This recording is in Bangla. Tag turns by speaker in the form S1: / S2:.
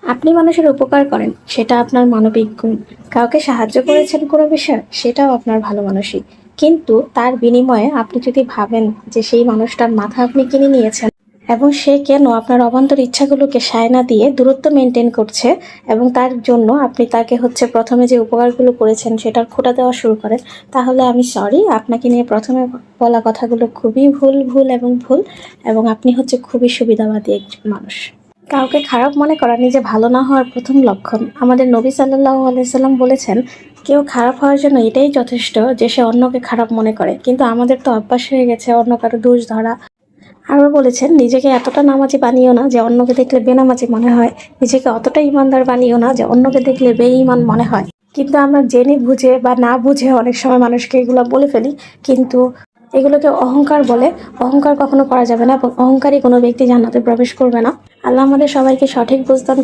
S1: আপনি মানুষের উপকার করেন, সেটা আপনার মানবিক গুণ। কাউকে সাহায্য করেছেন কোনো বিষয়, সেটাও আপনার ভালো মানসিক। কিন্তু তার বিনিময়ে আপনি যদি ভাবেন যে সেই মানুষটার মাথা আপনি কিনে নিয়েছেন এবং সে কেন আপনার অবান্তর ইচ্ছাগুলোকে সায় না দিয়ে দূরত্ব মেনটেন করছে, এবং তার জন্য আপনি তাকে প্রথমে যে উপকারগুলো করেছেন সেটার খোঁটা দেওয়া শুরু করেন, তাহলে আমি সরি, আপনাকে নিয়ে প্রথমে বলা কথাগুলো খুবই ভুল ভুল এবং ভুল। এবং আপনি খুবই সুবিধাবাদী একজন মানুষ। কাউকে খারাপ মনে করা নিজে ভালো না হওয়ার প্রথম লক্ষণ। আমাদের নবী সাল্লাল্লাহু আলাইহি সাল্লাম বলেছেন, কেউ খারাপ হওয়ার জন্য এটাই যথেষ্ট যে সে অন্যকে খারাপ মনে করে। কিন্তু আমাদের তো অভ্যাস হয়ে গেছে অন্য কারো দোষ ধরা। আরও বলেছেন, নিজেকে এতটা নামাজি বানিও না যে অন্যকে দেখলে বেনামাজি মনে হয়, নিজেকে অতটা ইমানদার বানিও না যে অন্যকে দেখলে বেঈমান মনে হয়। কিন্তু আমরা জেনে বুঝে বা না বুঝে অনেক সময় মানুষকে এগুলো বলে ফেলি, কিন্তু এগুলোকে অহংকার বলে। অহংকার কখনো করা যাবে না এবং অহংকারী কোনো ব্যক্তি জান্নাতে প্রবেশ করবে না। আল্লাহ আমাদের সবাইকে সঠিক বুঝদান